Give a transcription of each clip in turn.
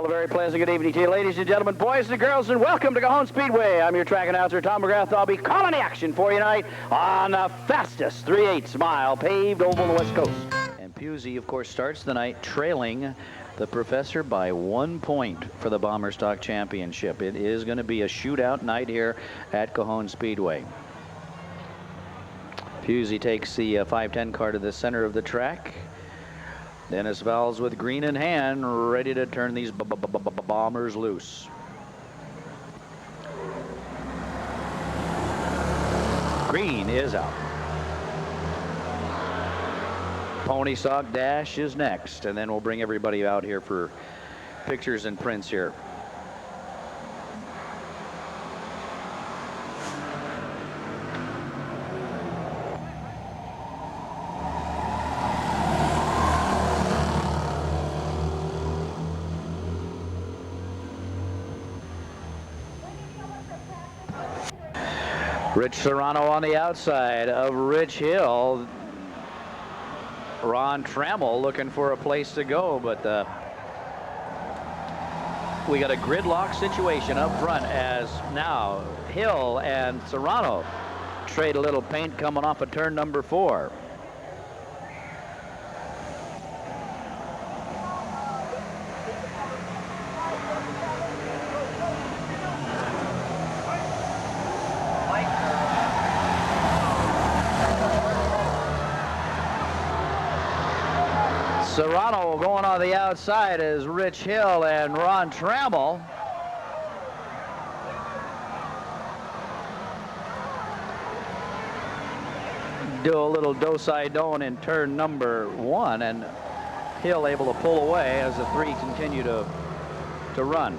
Well, a very pleasant good evening to you, ladies and gentlemen, boys and girls, and welcome to Cajon Speedway. I'm your track announcer, Tom McGrath. I'll be calling the action for you tonight on the fastest 3/8 mile paved oval on the West Coast. And Pusey, of course, starts the night trailing the Professor by 1 point for the Bomber Stock Championship. It is going to be a shootout night here at Cajon Speedway. Pusey takes the 510 car to the center of the track. Dennis Valls with green in hand, ready to turn these bombers loose. Green is out. Pony Sock Dash is next, and then we'll bring everybody out here for pictures and prints here. Rich Serrano on the outside of Rich Hill. Ron Trammell looking for a place to go, but we got a gridlock situation up front as now Hill and Serrano trade a little paint coming off of turn number 4. Serrano going on the outside is Rich Hill and Ron Trammell. Do a little do-side-don in turn number 1, and Hill able to pull away as the 3 continue to run.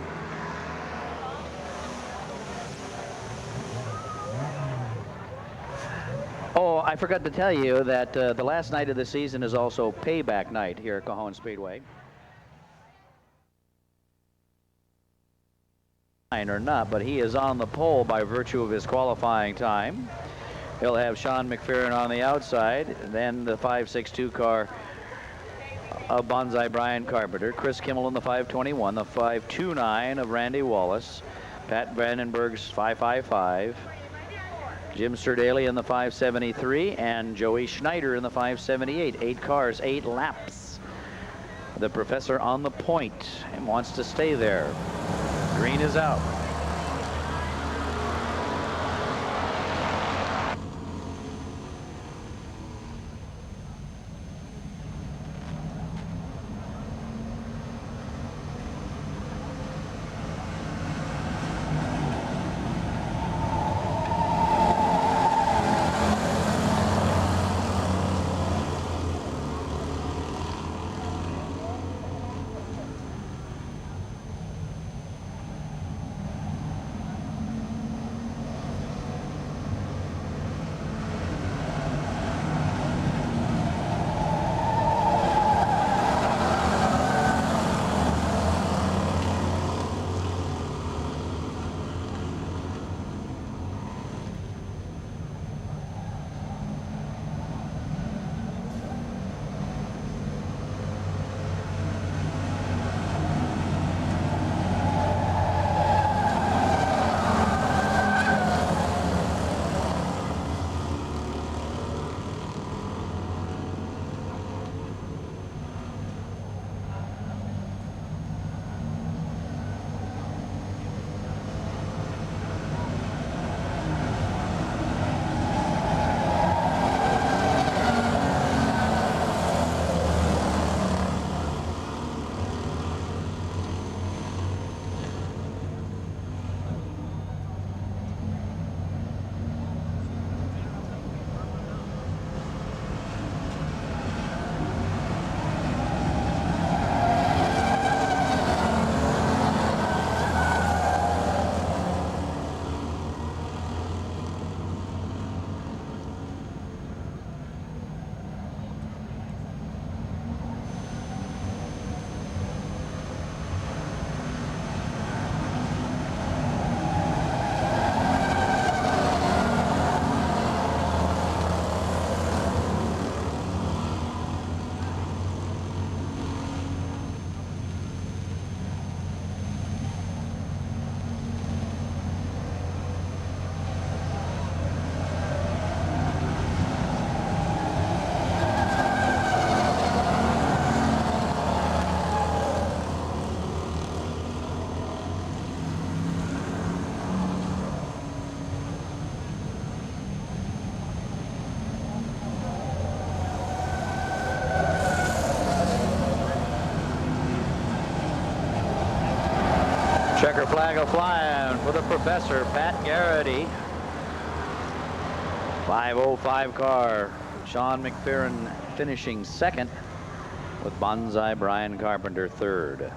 Oh, I forgot to tell you that the last night of the season is also payback night here at Cajon Speedway. Or not, but he is on the pole by virtue of his qualifying time. He'll have Sean McFerrin on the outside, then the 5.62 car of Bonsai Brian Carpenter, Chris Kimmel in the 5.21, the 5.29 of Randy Wallace, Pat Vandenberg's 5.55. Jim Sterdaley in the 5.73 and Joey Schneider in the 5.78. 8 cars, 8 laps. The Professor on the point and wants to stay there. Green is out. Checker flag a flying for the professor, Pat Garrity. 5:05 car. Sean McFerrin finishing second, with Bonsai Brian Carpenter third.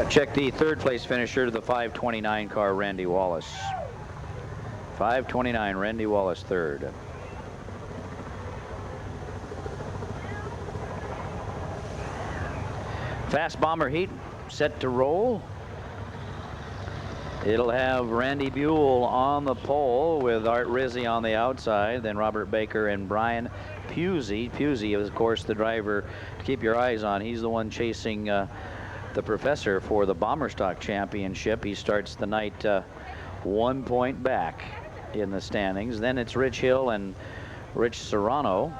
Check the third place finisher, the 5:29 car, Randy Wallace. 5:29, Randy Wallace third. Fast bomber heat set to roll. It'll have Randy Buell on the pole with Art Rizzi on the outside, then Robert Baker and Brian Pusey. Pusey is, of course, the driver to keep your eyes on. He's the one chasing the professor for the Bomber Stock Championship. He starts the night 1 point back in the standings. Then it's Rich Hill and Rich Serrano.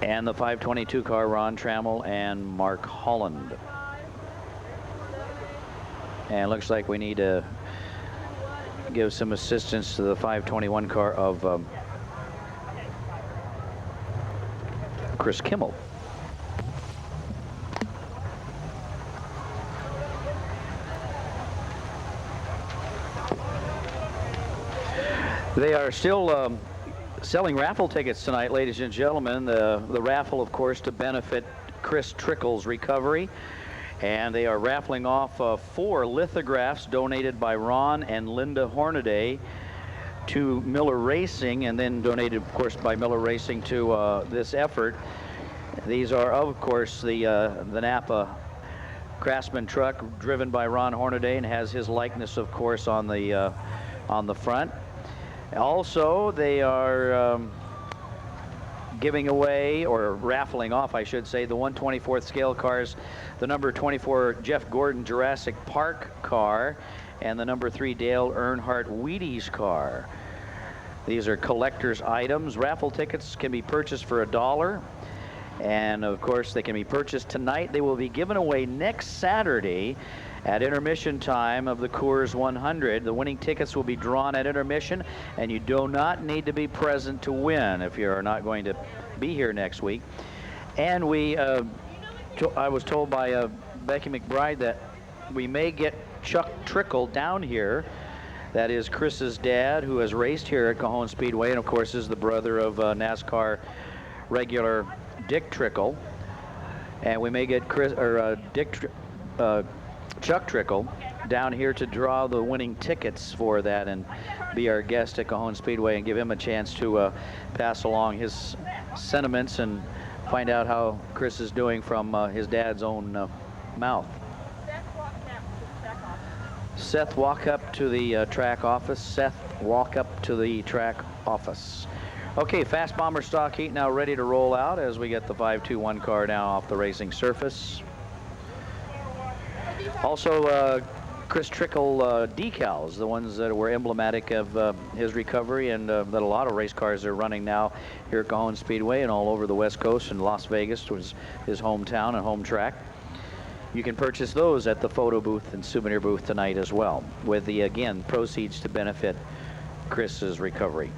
And the 5:22 car, Ron Trammell and Mark Holland. And it looks like we need to give some assistance to the 5:21 car of Chris Kimmel. They are still selling raffle tickets tonight, ladies and gentlemen. The raffle, of course, to benefit Chris Trickle's recovery. And they are raffling off 4 lithographs donated by Ron and Linda Hornaday to Miller Racing, and then donated, of course, by Miller Racing to this effort. These are, of course, the Napa Craftsman truck driven by Ron Hornaday and has his likeness, of course, on the front. Also, they are giving away, or raffling off, I should say, the 1/24th scale cars, the number 24 Jeff Gordon Jurassic Park car, and the number 3 Dale Earnhardt Wheaties car. These are collector's items. Raffle tickets can be purchased for $1. And of course, they can be purchased tonight. They will be given away next Saturday at intermission time of the Coors 100. The winning tickets will be drawn at intermission, and you do not need to be present to win if you're not going to be here next week. And I was told by Becky McBride that we may get Chuck Trickle down here. That is Chris's dad, who has raced here at Cajon Speedway, and of course is the brother of NASCAR regular Dick Trickle. And we may get Chuck Trickle down here to draw the winning tickets for that and be our guest at Cajon Speedway, and give him a chance to pass along his sentiments and find out how Chris is doing from his dad's own mouth. Seth, walk up to the track office. Seth, walk up to the track office. Okay, fast bomber stock heat now ready to roll out as we get the 521 car now off the racing surface. Also, Chris Trickle decals, the ones that were emblematic of his recovery, and that a lot of race cars are running now here at Cajon Speedway and all over the West Coast, and Las Vegas was his hometown and home track. You can purchase those at the photo booth and souvenir booth tonight as well, with the, again, proceeds to benefit Chris's recovery.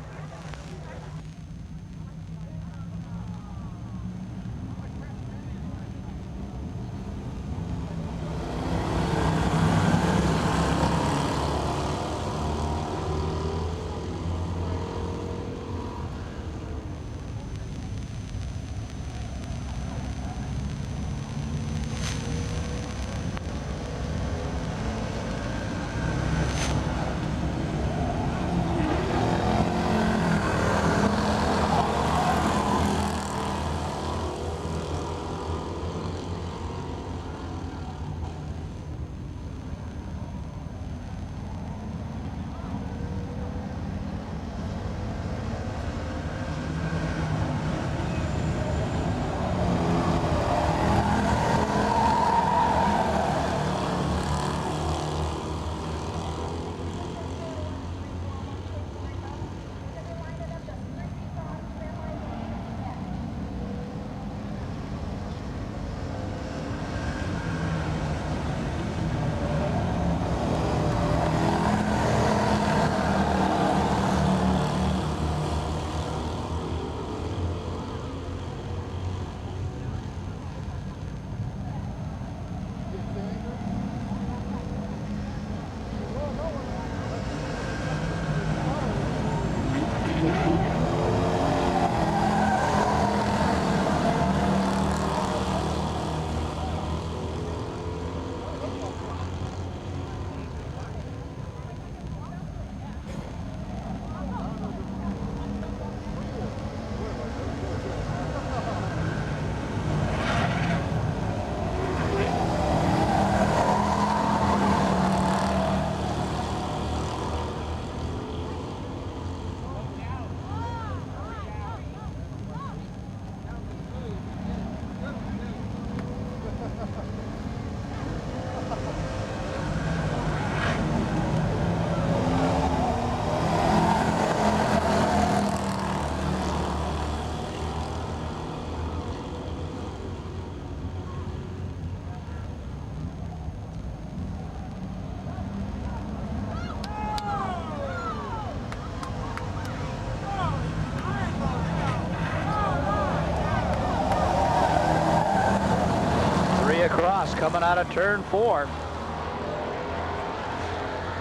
coming out of turn 4.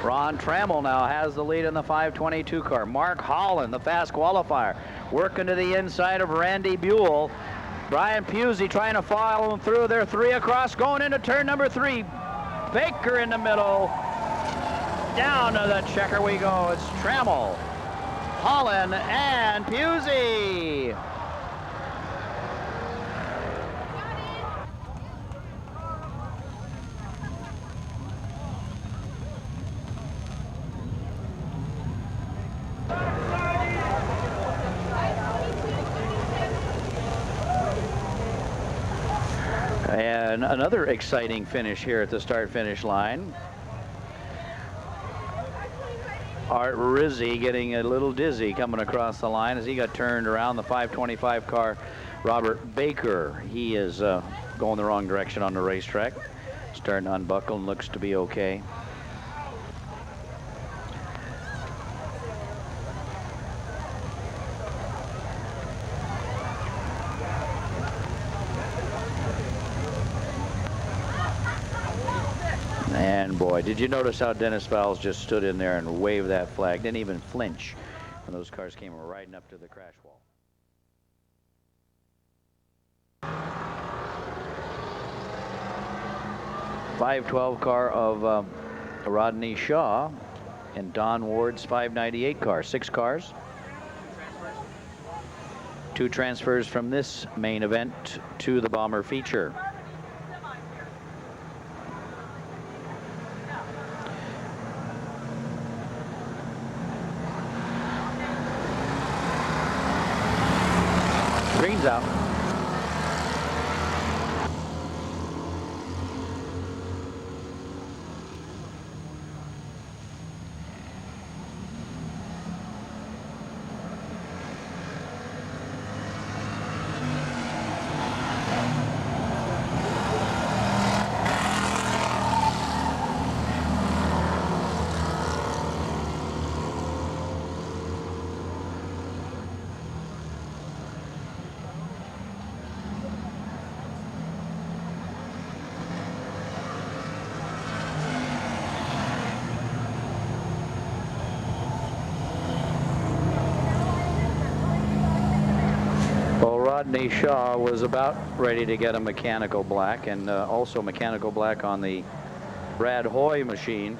Ron Trammell now has the lead in the 522 car. Mark Holland, the fast qualifier, working to the inside of Randy Buell. Brian Pusey trying to follow him through. They're 3 across, going into turn number 3. Baker in the middle. Down to the checker we go. It's Trammell, Holland, and Pusey. And another exciting finish here at the start-finish line. Art Rizzi getting a little dizzy coming across the line as he got turned around. The 525 car, Robert Baker, he is going the wrong direction on the racetrack. Starting to unbuckle and looks to be okay. And boy, did you notice how Dennis Fowles just stood in there and waved that flag? Didn't even flinch when those cars came riding up to the crash wall. .512 car of Rodney Shaw and Don Ward's 598 car. 6 cars. 2 transfers from this main event to the Bomber feature. Green's out. Rodney Shaw was about ready to get a mechanical black, and also mechanical black on the Brad Hoy machine.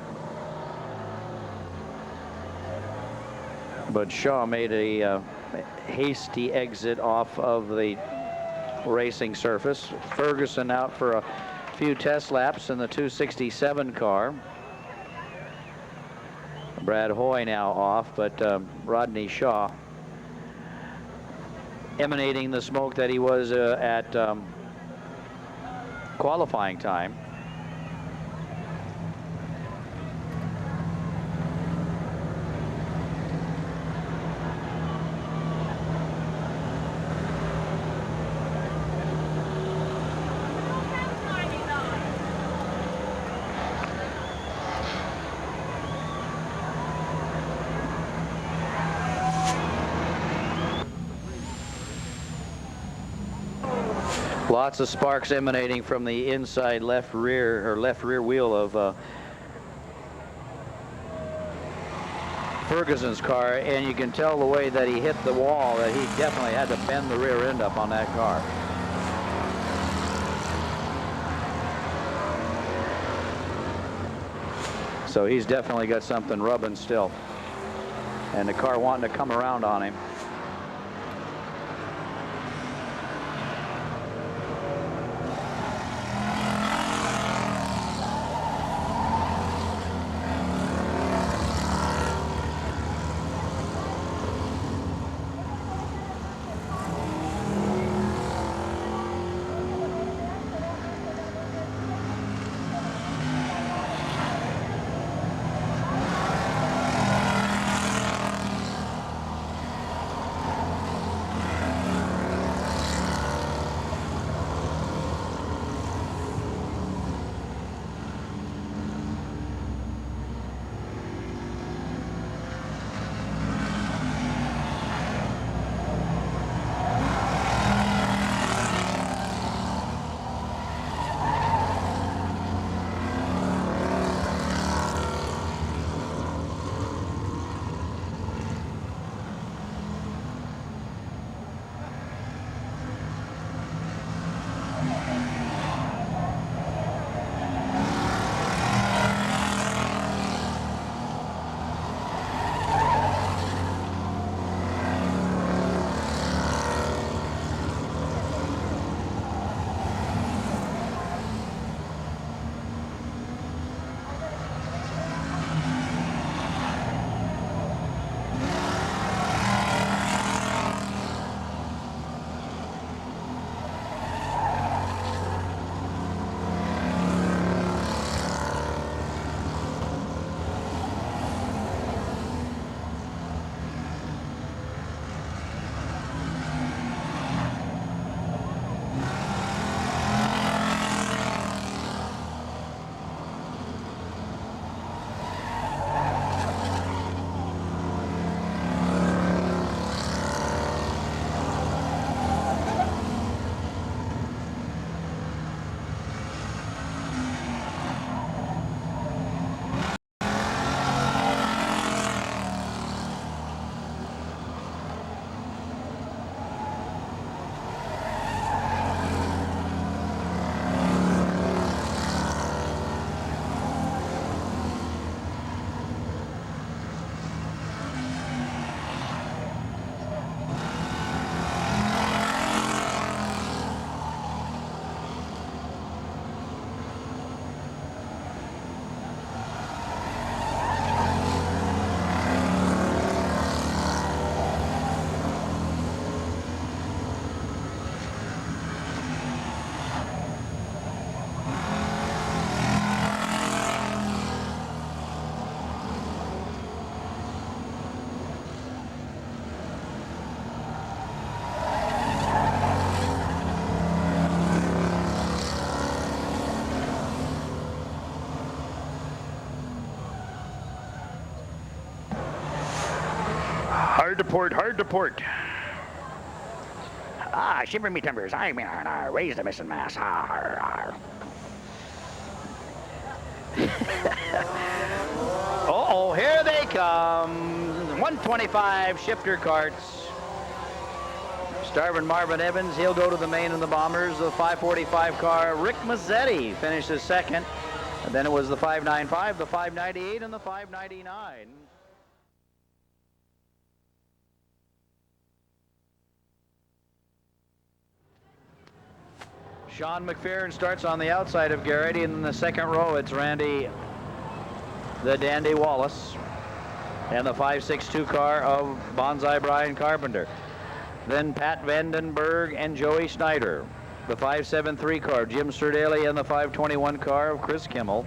But Shaw made a hasty exit off of the racing surface. Ferguson out for a few test laps in the 267 car. Brad Hoy now off, but Rodney Shaw emanating the smoke that he was at qualifying time. Lots of sparks emanating from the inside left rear wheel of Ferguson's car, and you can tell the way that he hit the wall that he definitely had to bend the rear end up on that car. So he's definitely got something rubbing still, and the car wanting to come around on him. to port, hard to port. Ah, shiver me timbers, I mean, raise the missing mass. Uh-oh, here they come. 125 shifter carts. Starvin Marvin Evans, he'll go to the main of the Bombers. The 545 car, Rick Mazzetti, finishes second. And then it was the 595, the 598, and the 599. Sean McPherson starts on the outside of Garrity. In the second row, it's Randy the Dandy Wallace and the 562 car of Bonsai Brian Carpenter. Then Pat Vandenberg and Joey Schneider. The 573 car, Jim Serdaly, and the 521 car of Chris Kimmel.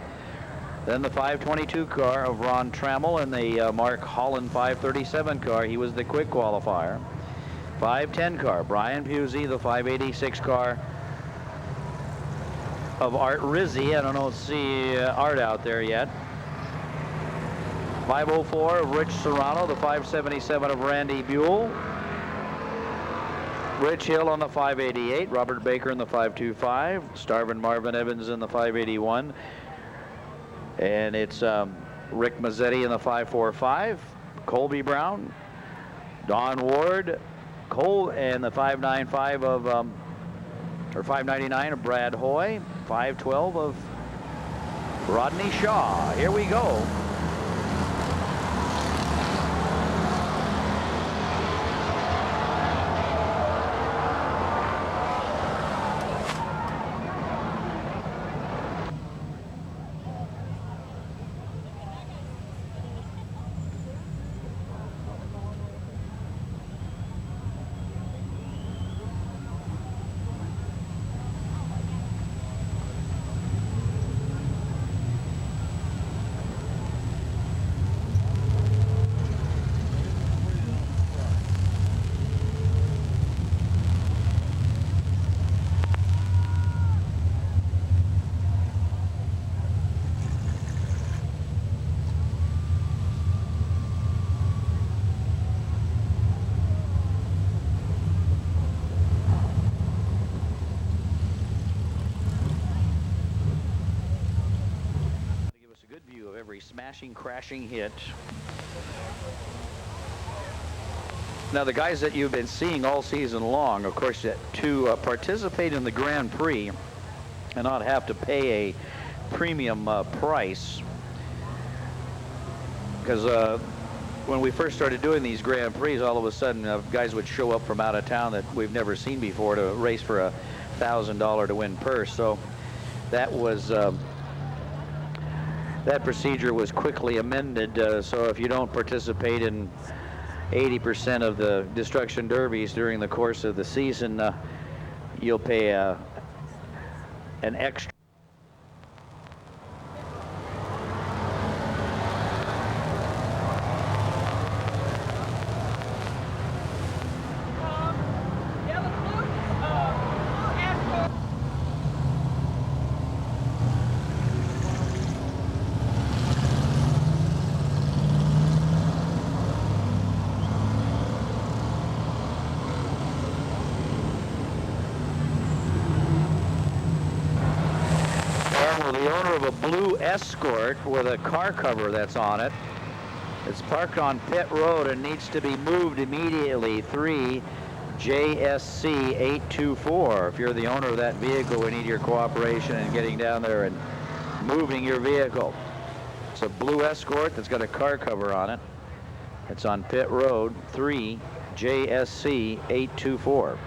Then the 522 car of Ron Trammell and the Mark Holland 537 car. He was the quick qualifier. 510 car, Brian Pusey. The 586 car of Art Rizzi. I don't see Art out there yet. 504 of Rich Serrano. The 577 of Randy Buell. Rich Hill on the 588, Robert Baker in the 525, Starvin Marvin Evans in the 581, and it's Rick Mazzetti in the 545, Colby Brown, Don Ward, Cole, and the 595 of, or 599 of Brad Hoy, 512 of Rodney Shaw. Here we go. Smashing, crashing hit. Now the guys that you've been seeing all season long, of course, to participate in the Grand Prix and not have to pay a premium price, because when we first started doing these Grand Prix, all of a sudden guys would show up from out of town that we've never seen before to race for a $1,000 to win purse. So that was that procedure was quickly amended, so if you don't participate in 80% of the Destruction Derbies during the course of the season, you'll pay an extra. Escort with a car cover that's on it. It's parked on pit road and needs to be moved immediately. 3 JSC 824. If you're the owner of that vehicle, we need your cooperation in getting down there and moving your vehicle. It's a blue Escort that's got a car cover on it. It's on pit road. 3 JSC 824.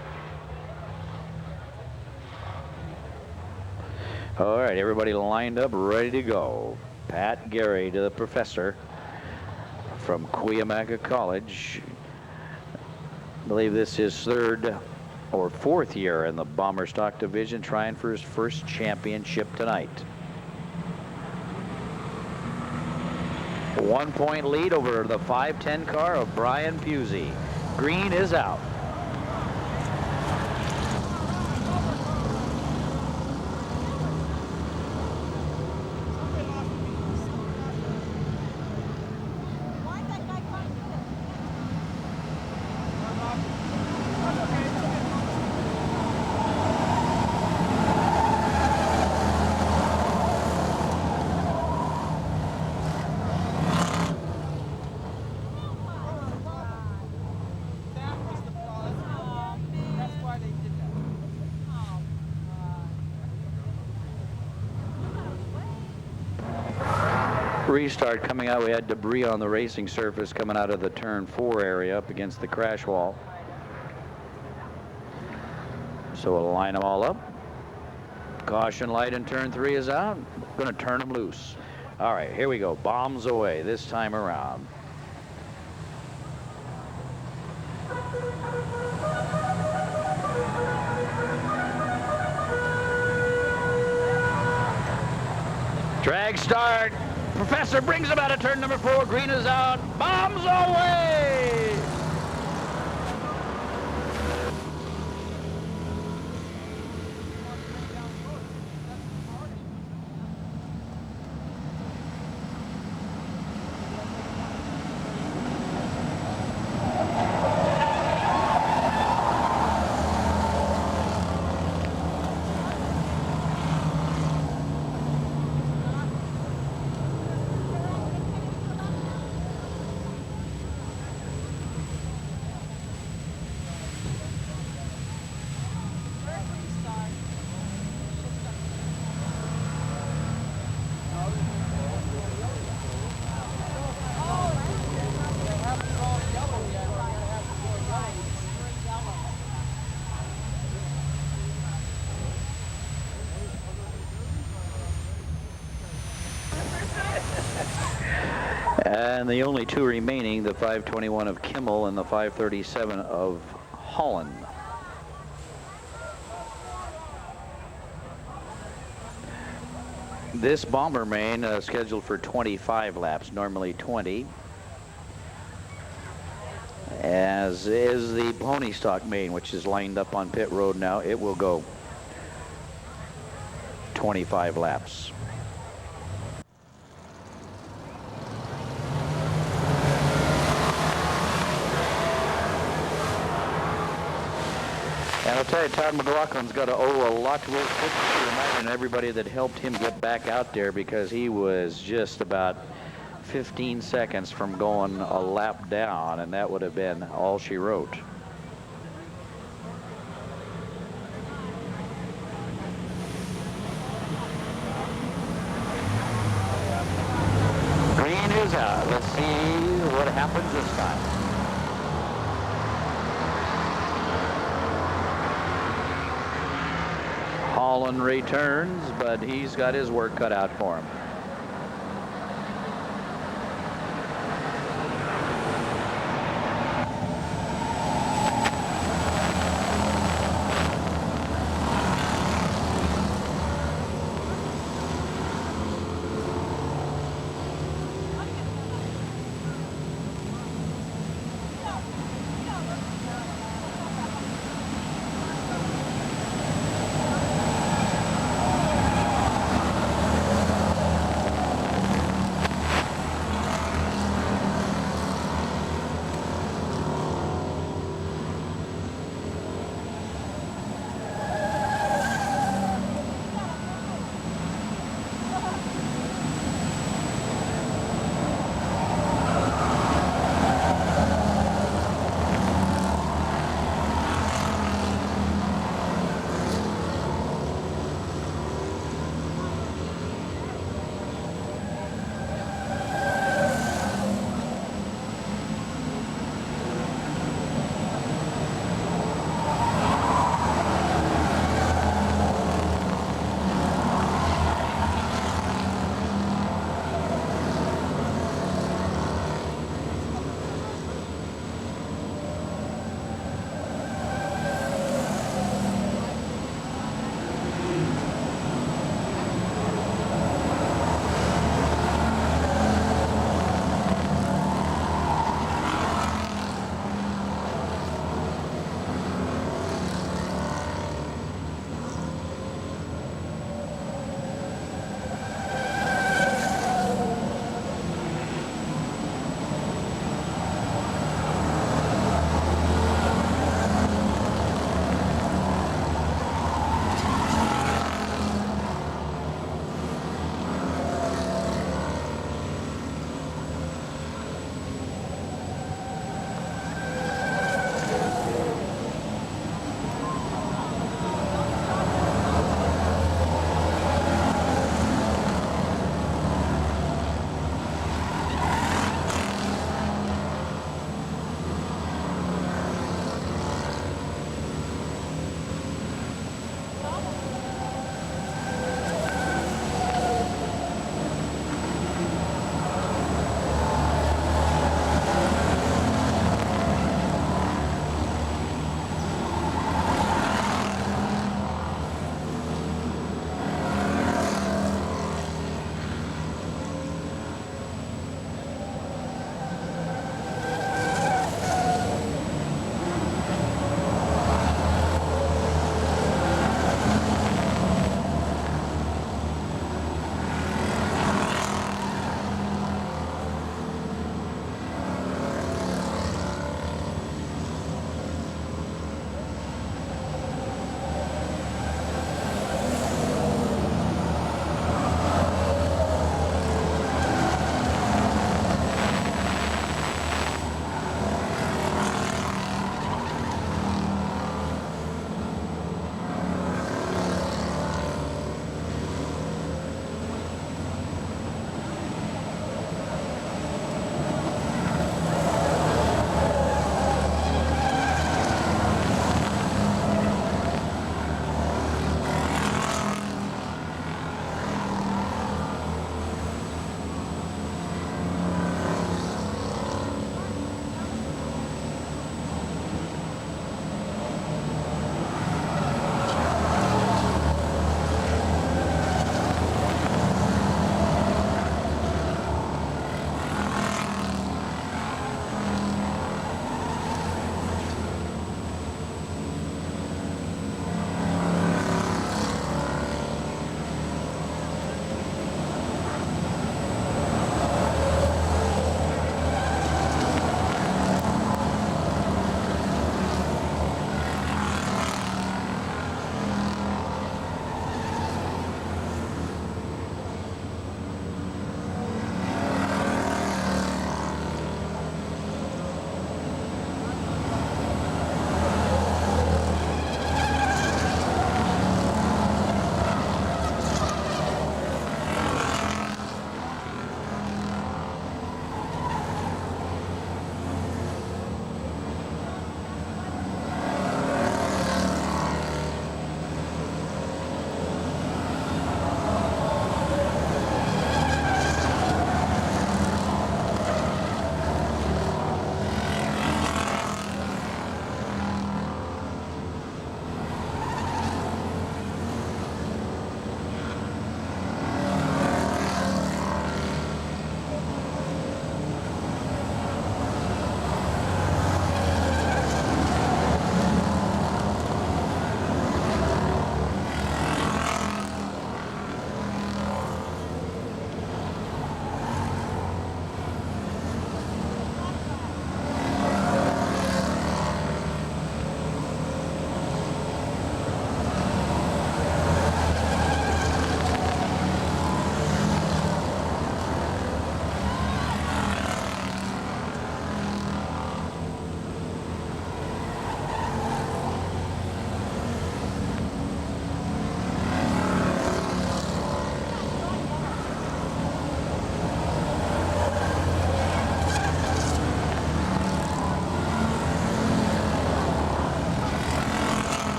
All right, everybody lined up, ready to go. Pat Gary to the professor from Cuyamaca College. I believe this is third or fourth year in the Bomber Stock Division, trying for his first championship tonight. 1 point lead over the 510 car of Brian Pusey. Green is out. restart coming out. We had debris on the racing surface coming out of the turn 4 area up against the crash wall. So we'll line them all up. Caution light in turn 3 is out. Going to turn them loose. All right, here we go. Bombs away this time around. Drag start. Professor brings him out of turn number 4. Green is out. Bombs away. And the only two remaining, the 521 of Kimmel and the 537 of Holland. This bomber main scheduled for 25 laps, normally 20. As is the pony stock main, which is lined up on pit road now. It will go 25 laps. And I'll tell you, Todd McLaughlin's got to owe a lot to Will Fitzgerald and everybody that helped him get back out there, because he was just about 15 seconds from going a lap down, and that would have been all she wrote. Green is out. Let's see what happens this time. Holland returns, but he's got his work cut out for him.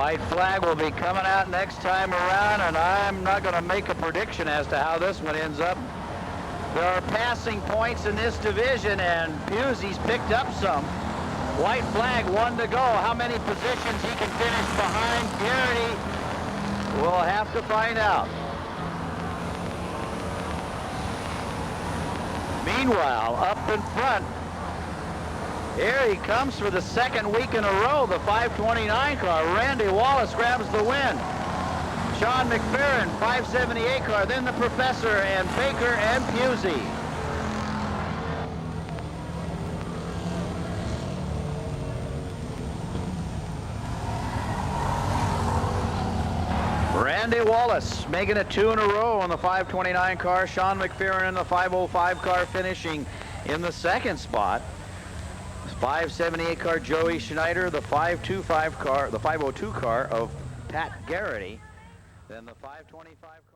White flag will be coming out next time around, and I'm not going to make a prediction as to how this one ends up. There are passing points in this division, and Pusey's picked up some. White flag, 1 to go. How many positions he can finish behind Garrity, we'll have to find out. Meanwhile, up in front, here he comes for the second week in a row, the 529 car. Randy Wallace grabs the win. Sean McFerrin, 578 car, then the Professor and Baker and Pusey. Randy Wallace making it 2 in a row on the 529 car. Sean McFerrin in the 505 car finishing in the second spot. 578 car Joey Schneider, the 525 car, the 502 car of Pat Garrity, then the 525 car.